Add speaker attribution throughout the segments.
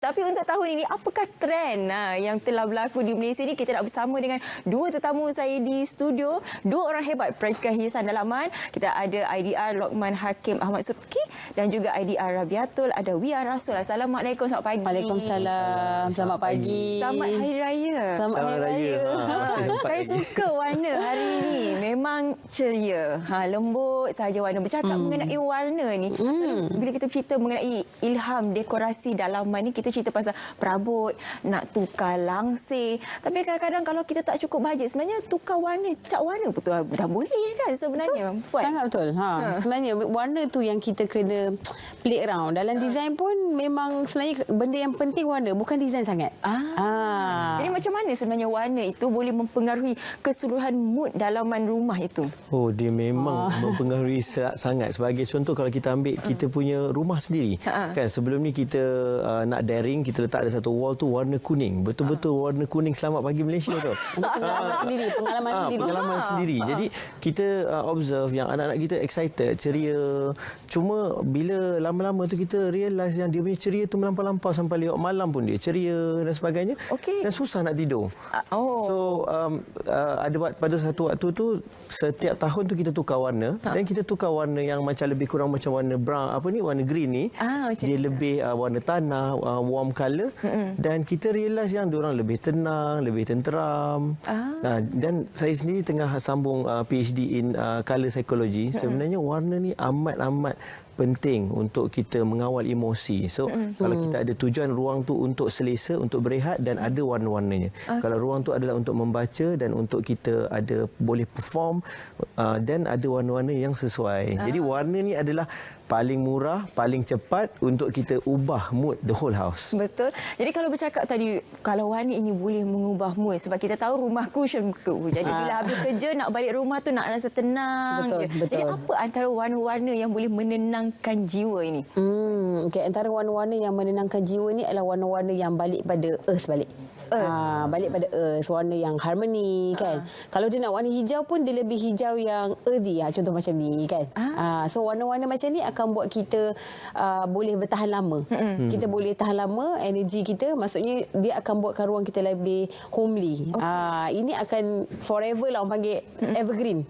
Speaker 1: Tapi untuk tahun ini, apakah trend yang telah berlaku di Malaysia ni? Kita nak bersama dengan dua tetamu saya di studio. Dua orang hebat perakiraan hiasan dalaman. Kita ada IDR Lokman Hakim Ahmad Subki dan juga IDR Rabiatul Adawiyah Rasul. Assalamualaikum, selamat pagi.
Speaker 2: Waalaikumsalam, selamat pagi.
Speaker 1: Selamat Hari Raya.
Speaker 2: Selamat Hari Raya.
Speaker 1: Saya suka warna hari ini. Memang ceria, lembut saja warna. Bercakap mengenai warna ni, bila kita cerita mengenai ilham dekorasi dalaman ni, kita cerita pasal perabot, nak tukar langsir. Tapi kadang-kadang kalau kita tak cukup bajet, sebenarnya tukar warna, cat warna pun tu dah boleh kan sebenarnya.
Speaker 2: Betul. Sangat betul. Sebenarnya warna tu yang kita kena play around. Dalam design pun memang sebenarnya benda yang penting warna, bukan design sangat.
Speaker 1: Jadi macam mana sebenarnya warna itu boleh mempengaruhi keseluruhan mood dalaman rumah itu?
Speaker 3: Oh, dia memang mempengaruhi sangat. Sebagai contoh, kalau kita ambil kita punya rumah sendiri. Kan sebelum ni kita nak daring, kita letak ada satu wall tu warna kuning. Betul-betul warna kuning Selamat Pagi Malaysia tu. Pengalaman sendiri. Jadi kita observe yang anak-anak kita excited, ceria. Cuma bila lama-lama tu kita realise yang dia punya ceria tu melampau-lampau sampai lewat malam pun dia ceria dan sebagainya. Dan susah nak tidur. So ada pada satu waktu tu, setiap tahun tu kita tukar warna dan kita tukar warna yang macam lebih kurang macam warna brown, warna green ni. Dia lebih warna tanah, warm colour, dan kita realise yang diorang lebih tenang, lebih tenteram. Dan saya sendiri tengah sambung PhD in colour psychology. Sebenarnya warna ni amat-amat penting untuk kita mengawal emosi. So kalau kita ada tujuan ruang tu untuk selesa, untuk berehat, dan ada warna-warnanya. Kalau ruang tu adalah untuk membaca dan untuk kita ada boleh perform, dan ada warna-warna yang sesuai. Jadi warna ni adalah paling murah, paling cepat untuk kita ubah mood the whole house.
Speaker 1: Betul. Jadi kalau bercakap tadi, kalau warna ini boleh mengubah mood, sebab kita tahu rumahku syurga. Jadi bila habis kerja nak balik rumah tu nak rasa tenang.
Speaker 2: Betul.
Speaker 1: Jadi apa antara warna-warna yang boleh menenangkan jiwa ini?
Speaker 2: Antara warna-warna yang menenangkan jiwa ni adalah warna-warna yang balik pada earth balik. Balik pada earth, warna yang harmoni kan. Kalau dia nak warna hijau pun dia lebih hijau yang earthy, contoh macam ni kan. So warna-warna macam ni akan buat kita boleh bertahan lama. Kita boleh tahan lama, energi kita, maksudnya dia akan buatkan ruang kita lebih homely. Ini akan forever lah, orang panggil evergreen.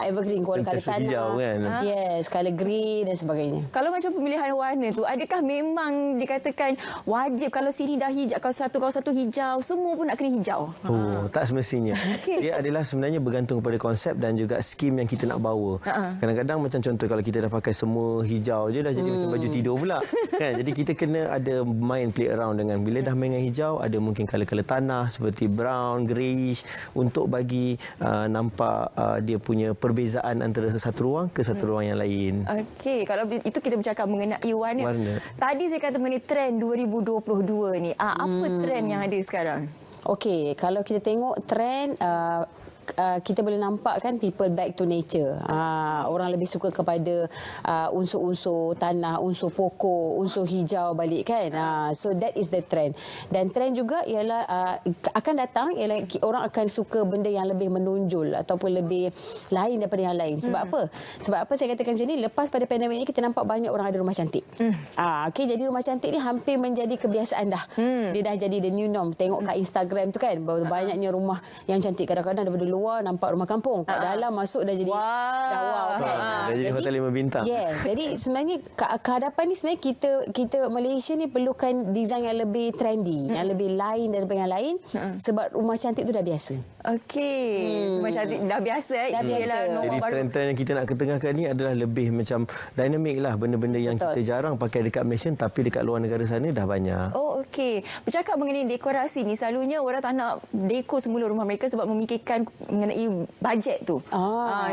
Speaker 2: Evergreen, colour tanah
Speaker 3: hijau kan.
Speaker 2: Yes, colour green dan sebagainya.
Speaker 1: Kalau macam pemilihan warna tu, adakah memang dikatakan wajib kalau sini dah hijau, kalau satu hijau, semua pun nak kena hijau?
Speaker 3: Tak semestinya. Dia adalah sebenarnya bergantung kepada konsep dan juga skim yang kita nak bawa. Kadang-kadang macam contoh, kalau kita dah pakai semua hijau je, dah jadi macam baju tidur pula. Kan? Jadi kita kena ada main play around dengan, bila dah main dengan hijau, ada mungkin colour-colour tanah seperti brown, greyish, untuk bagi nampak dia punya perbezaan antara satu ruang ke satu ruang yang lain.
Speaker 1: Okey, kalau itu kita bercakap mengenai warna. Tadi saya kata mengenai trend 2022 ni. Apa trend yang ada sekarang?
Speaker 2: Okey, kalau kita tengok trend, kita boleh nampak kan, people back to nature. Orang lebih suka kepada unsur-unsur tanah, unsur pokok, unsur hijau balik kan. So that is the trend. Dan trend juga ialah akan datang ialah orang akan suka benda yang lebih menonjol ataupun lebih lain daripada yang lain. Sebab apa? Sebab apa saya katakan macam ni? Lepas pada pandemik ni kita nampak banyak orang ada rumah cantik. Okey, jadi rumah cantik ni hampir menjadi kebiasaan dah. Dia dah jadi the new norm. Tengok kat Instagram tu kan, banyaknya rumah yang cantik. Kadang-kadang daripada luar nampak rumah kampung, kat dalam masuk dah jadi dah wow kan.
Speaker 3: Dah jadi hotel 5 bintang.
Speaker 2: Jadi sebenarnya kehadapan ni sebenarnya kita Malaysia ni perlukan design yang lebih trendy, yang lebih lain daripada yang lain, sebab rumah cantik tu dah biasa.
Speaker 1: Okey, rumah cantik dah biasa.
Speaker 3: Jadi trend-trend yang kita nak ketengahkan ni adalah lebih macam dynamic lah, benda-benda yang kita jarang pakai dekat Malaysia tapi dekat luar negara sana dah banyak.
Speaker 1: Okey. Bercakap mengenai dekorasi ni, selalunya orang tak nak dekor semula rumah mereka sebab memikirkan mengenai bajet tu.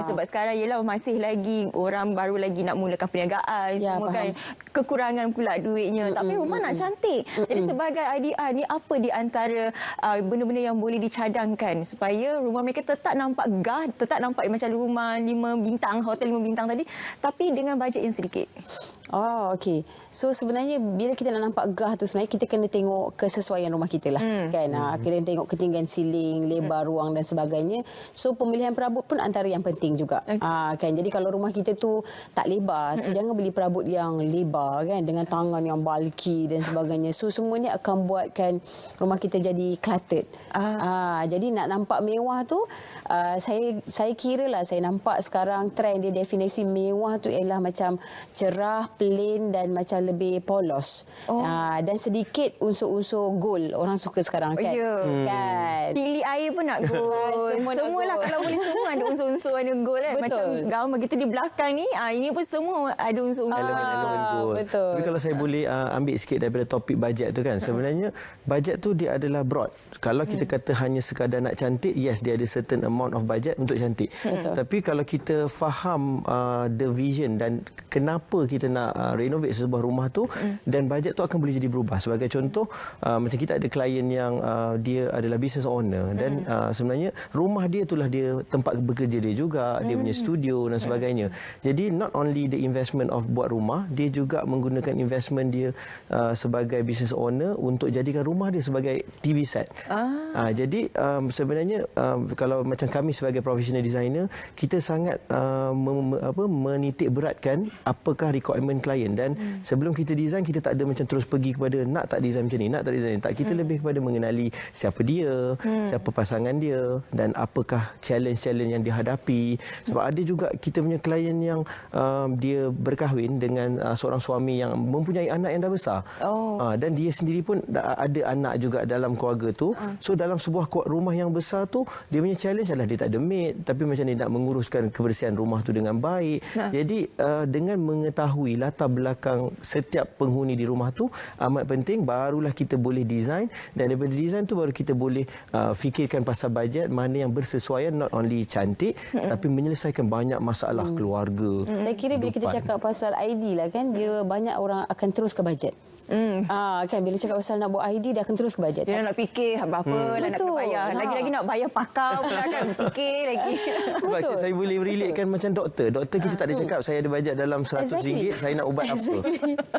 Speaker 1: Sebab sekarang ialah masih lagi orang baru lagi nak mulakan perniagaan, semua kan kekurangan pula duitnya. Tapi rumah nak cantik. Jadi sebagai IDR ni, apa di antara benda-benda yang boleh dicadangkan supaya rumah mereka tetap nampak gah, tetap nampak macam rumah 5 bintang, hotel 5 bintang tadi, tapi dengan bajet yang sedikit?
Speaker 2: Okey. So sebenarnya bila kita nak nampak gah tu, sebenarnya kita kena tengok kesesuaian rumah kita lah. Kan? Kita tengok ketinggian siling, lebar ruang dan sebagainya. So pemilihan perabot pun antara yang penting juga. Kan, jadi kalau rumah kita tu tak lebar, so jangan beli perabot yang lebar kan, dengan tangan yang bulky dan sebagainya. So semua ni akan buatkan rumah kita jadi cluttered. Jadi nak nampak mewah tu, saya kira lah, saya nampak sekarang trend dia, definisi mewah tu ialah macam cerah, plain dan macam lebih polos. Dan sedikit unsur-unsur gold. Orang suka sekarang kan. Kan?
Speaker 1: Pilih air pun nak gold. Semualah kalau boleh semua ada unsur-unsur ada gold kan.
Speaker 2: Betul.
Speaker 1: Macam gambar kita di belakang ni, ini pun semua ada unsur-unsur.
Speaker 3: Elemen gold.
Speaker 2: Betul.
Speaker 3: Tapi kalau saya boleh ambil sikit daripada topik bajet tu kan. Sebenarnya bajet tu dia adalah broad. Kalau kita kata hanya sekadar nak cantik, yes, dia ada certain amount of budget untuk cantik. Tapi kalau kita faham the vision dan kenapa kita nak renovate sebuah rumah tu, dan bajet tu akan boleh jadi berubah. Sebagai contoh, macam kita ada klien yang dia adalah business owner dan sebenarnya rumah dia itulah dia tempat bekerja dia juga, dia punya studio dan sebagainya. Jadi not only the investment of buat rumah, dia juga menggunakan investment dia sebagai business owner untuk jadikan rumah dia sebagai TV set. Jadi sebenarnya kalau macam kami sebagai professional designer, kita sangat menitik beratkan apakah requirement klien, dan sebelum kita design, kita tak ada macam terus pergi kepada nak tak design macam ni, nak tak design. Tak, kita lebih kepada mengenali siapa dia, siapa pasangan dia dan apakah challenge-challenge yang dihadapi. Sebab ada juga kita punya klien yang dia berkahwin dengan seorang suami yang mempunyai anak yang dah besar. Dan dia sendiri pun ada anak juga dalam keluarga tu. So dalam sebuah rumah yang besar tu, dia punya challenge adalah dia tak ada maid, tapi macam ni nak menguruskan kebersihan rumah tu dengan baik. Jadi dengan mengetahui latar belakang setiap penghuni di rumah tu amat penting, barulah kita boleh design, dan daripada design tu baru kita boleh fikirkan pasal bajet mana yang bersesuaian, not only cantik tapi menyelesaikan banyak masalah keluarga.
Speaker 2: Saya kira bila kita cakap pasal ID lah kan, dia banyak orang akan terus ke bajet. Kan bila cakap pasal nak buat ID, dia akan terus ke bajet.
Speaker 1: Dia nak fikir berapa lah nak kena bayar. Lagi-lagi nak bayar pakar pun akan fikir lagi.
Speaker 3: Sebab saya boleh relatekan macam doktor. Doktor kita tak ada cakap saya ada bajet dalam RM100, saya nak ubat apa.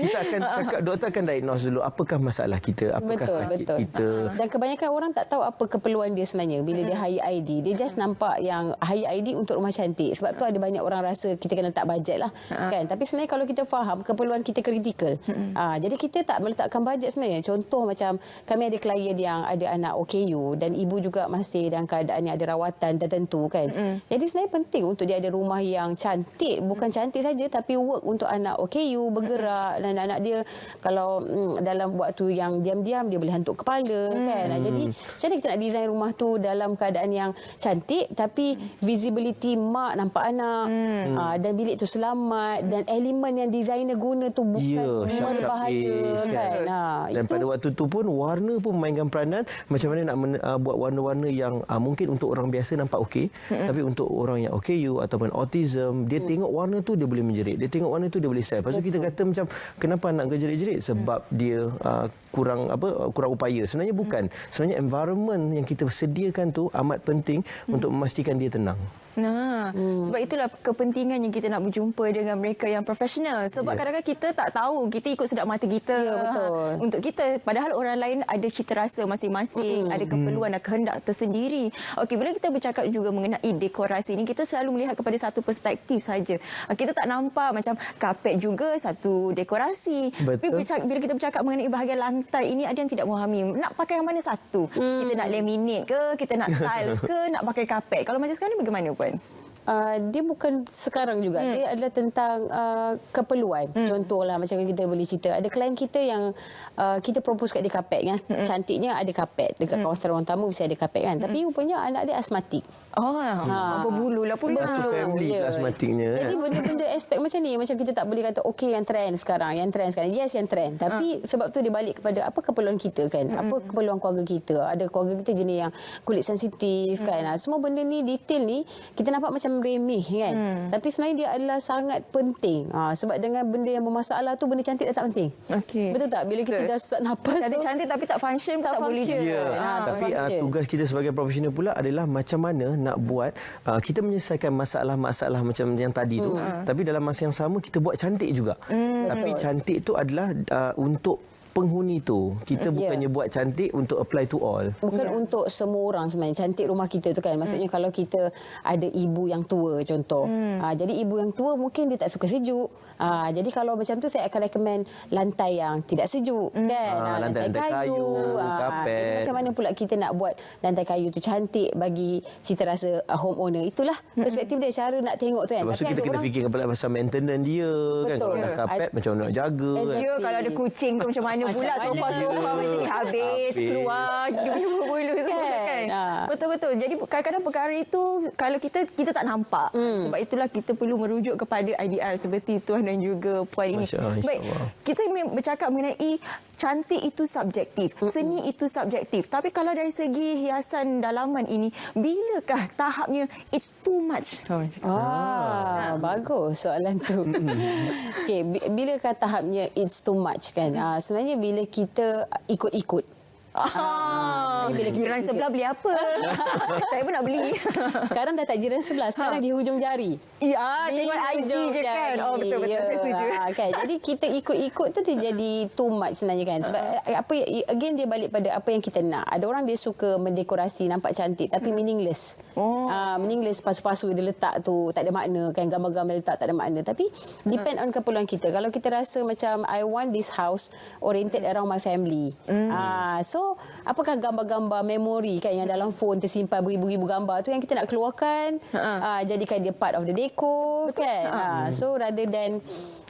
Speaker 3: Kita akan cakap, doktor akan diagnose dulu apakah masalah kita, apakah sakit kita.
Speaker 2: Dan kebanyakan orang tak tahu apa keperluan dia sebenarnya bila dia hire ID. Dia just nampak yang hire ID untuk rumah cantik. Sebab tu ada banyak orang rasa kita kena letak bajet lah. Kan? Tapi sebenarnya kalau kita faham keperluan kita kritikal. Jadi kita tak meletakkan bajet sebenarnya. Contoh macam kami ada klien yang ada anak OKU dan ibu juga masih dalam keadaan yang ada rawatan tertentu kan. Jadi sebenarnya penting untuk dia ada rumah yang cantik. Bukan cantik saja tapi work untuk anak OKU, bergerak, dan anak dia kalau dalam waktu yang diam-diam dia boleh hantuk kepala kan. Jadi macam mana kita nak design rumah tu dalam keadaan yang cantik tapi visibility mak nampak anak, dan bilik tu selamat, dan elemen yang designer guna tu bukan berbahaya. Kan?
Speaker 3: Dan pada waktu tu pun warna pun memainkan peranan. Macam mana nak buat warna-warna yang mungkin untuk orang biasa nampak okey, tapi untuk orang yang OKU ataupun autism, dia tengok warna tu dia boleh menjerit, dia tengok warna tu dia boleh style. Lepas tu kita kata macam kenapa anak kau jerit-jerit, sebab dia kurang upaya. Sebenarnya bukan. Sebenarnya environment yang kita sediakan tu amat penting untuk memastikan dia tenang.
Speaker 1: Sebab itulah kepentingan yang kita nak berjumpa dengan mereka yang profesional. Sebab kadang-kadang kita tak tahu, kita ikut sedap mata kita.
Speaker 2: Betul.
Speaker 1: Untuk kita, padahal orang lain ada cita rasa masing-masing, ada keperluan dan kehendak tersendiri. Okey, bila kita bercakap juga mengenai dekorasi ini, kita selalu melihat kepada satu perspektif saja. Kita tak nampak macam kapet juga satu dekorasi.
Speaker 3: Betul.
Speaker 1: Tapi bila kita bercakap mengenai bahagian lantai ini, ada yang tidak memahami nak pakai yang mana satu. Kita nak laminate ke, kita nak tiles ke, nak pakai kapet. Kalau macam sekarang ni bagaimana Puan?
Speaker 2: Dia bukan sekarang juga. Dia adalah tentang keperluan. Contohlah macam kita boleh cerita. Ada klien kita yang kita propose kat dia kapet. Yang cantiknya ada kapet. Dekat kawasan ruang tamu mesti ada kapet kan. Tapi rupanya anak dia asmatik.
Speaker 1: Berbulu lah pula.
Speaker 3: Satu family asmatiknya.
Speaker 2: Jadi benda-benda aspek macam ni. Macam kita tak boleh kata okey yang trend sekarang. Yang trend sekarang. Yes yang trend. Tapi sebab tu dia balik kepada apa keperluan kita kan. Apa keperluan keluarga kita. Ada keluarga kita jenis yang kulit sensitif kan. Semua benda ni, detail ni kita nampak macam remeh kan. Tapi sebenarnya dia adalah sangat penting. Sebab dengan benda yang bermasalah tu, benda cantik dah tak penting. Betul tak? Bila kita dah sesak nafas tu,
Speaker 1: cantik tapi tak function pun tak boleh.
Speaker 3: Tapi tugas kita sebagai profesional pula adalah macam mana nak buat kita menyelesaikan masalah-masalah macam yang tadi tu. Tapi dalam masa yang sama kita buat cantik juga. Tapi cantik tu adalah untuk penghuni tu. Kita bukannya buat cantik untuk apply to all.
Speaker 2: Bukan untuk semua orang sebenarnya. Cantik rumah kita tu kan. Maksudnya kalau kita ada ibu yang tua contoh. Jadi ibu yang tua mungkin dia tak suka sejuk. Jadi kalau macam tu saya akan recommend lantai yang tidak sejuk kan.
Speaker 3: Lantai kayu, kapet.
Speaker 2: Jadi macam mana pula kita nak buat lantai kayu tu cantik bagi cita rasa homeowner. Itulah perspektif dia, cara nak tengok tu kan.
Speaker 3: Lepas tu kita kena fikir pasal maintenance dia kan. Kalau dah kapet macam mana nak jaga kan.
Speaker 1: Ya, kalau ada kucing tu macam mana pula sofa-sofa macam ni habis keluar dia punya bulu semua kan. Betul-betul. Jadi kadang-kadang perkara itu kalau kita tak nampak. Sebab itulah kita perlu merujuk kepada IDR seperti tuan dan juga puan ini. Baik, kita bercakap mengenai cantik itu subjektif, seni itu subjektif. Tapi kalau dari segi hiasan dalaman ini, bilakah tahapnya it's too much?
Speaker 2: Bagus soalan tu. Okey, bilakah tahapnya it's too much kan? Sebenarnya bila kita ikut-ikut.
Speaker 1: Bila jiran sebelah beli apa? Saya pun nak beli.
Speaker 2: Sekarang dah tak jiran sebelah, sekarang di hujung jari.
Speaker 1: Ya, tengok IG je kan. Oh, betul-betul, saya setuju.
Speaker 2: Kan? Jadi kita ikut-ikut tu dia jadi too much sebenarnya kan. Sebab again dia balik pada apa yang kita nak. Ada orang dia suka mendekorasi nampak cantik tapi meaningless. Meaningless, pasu-pasu dia letak tu tak ada makna kan, gambar-gambar letak tak ada makna. Tapi depend on keperluan kita. Kalau kita rasa macam I want this house oriented around my family. So apakah gambar-gambar memori kan yang dalam phone tersimpan beribu-ribu gambar tu yang kita nak keluarkan, jadikan dia part of the decor kan. So rather than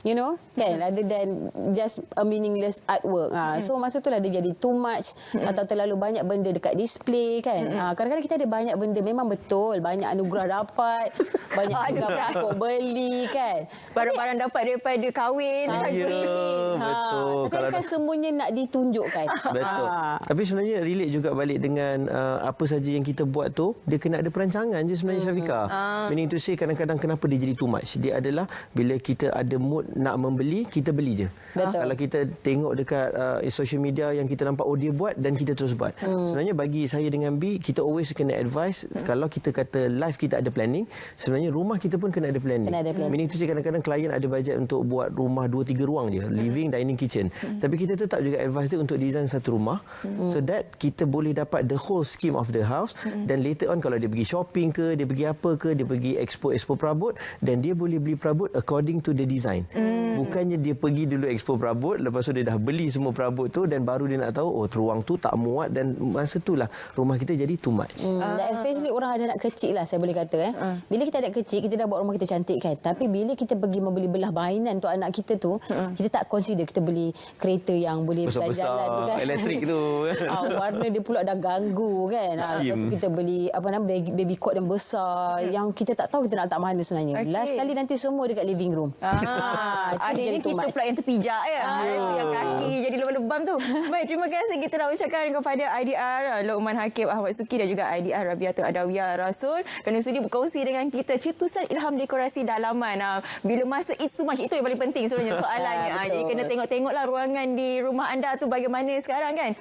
Speaker 2: rather than just a meaningless artwork. So masa tu lah dia jadi too much atau terlalu banyak benda dekat display kan. Kadang-kadang kita ada banyak benda, memang betul banyak anugerah dapat, banyak gambar kau beli kan.
Speaker 1: Barang-barang dapat daripada kahwin.
Speaker 3: Betul.
Speaker 2: Tapi kan semuanya nak ditunjukkan.
Speaker 3: Betul. Tapi sebenarnya relate juga balik dengan apa saja yang kita buat tu, dia kena ada perancangan je sebenarnya Syafiqah. Meaning to say kadang-kadang kenapa dia jadi too much. Dia adalah bila kita ada mood nak membeli, kita beli je.
Speaker 2: Betul.
Speaker 3: Kalau kita tengok dekat social media yang kita nampak dia buat dan kita terus buat. Sebenarnya bagi saya dengan B, kita always kena advise kalau kita kata life kita ada planning, sebenarnya rumah kita pun kena ada planning. Meaning to say kadang-kadang klien ada bajet untuk buat rumah 2-3 ruang je, living, dining, kitchen. Tapi kita tetap juga advise dia untuk design satu rumah so that kita boleh dapat the whole scheme of the house dan later on kalau dia pergi shopping ke, dia pergi apa ke, dia pergi expo perabot dan dia boleh beli perabot according to the design. Bukannya dia pergi dulu expo perabot, lepas tu dia dah beli semua perabot tu dan baru dia nak tahu ruang tu tak muat dan masa itulah rumah kita jadi too much.
Speaker 2: Especially orang ada anak kecil lah saya boleh kata. Bila kita ada kecil, kita dah buat rumah kita cantik kan. Tapi bila kita pergi membeli belah mainan untuk anak kita tu, kita tak consider kita beli kereta yang boleh berjalan tu kan.
Speaker 3: Elektrik tu.
Speaker 2: Warna dia pula dah ganggu kan. Lepas tu kita beli baby cot yang besar yang kita tak tahu kita nak letak mana sebenarnya. Last kali nanti semua dekat living room.
Speaker 1: Akhirnya kita pula yang terpijak ya. Yang kaki jadi lebam-lebam tu. Baik, terima kasih kita nak ucapkan kepada IDR Luqman Hakim Ahmad Suki dan juga IDR Rabiatul Adawiyah Rasul kerana sudi berkongsi dengan kita cetusan ilham dekorasi dalaman. Bila masa it's too much, itu yang paling penting sebenarnya soalannya. Jadi kena tengok-tengoklah ruangan di rumah anda tu bagaimana sekarang kan.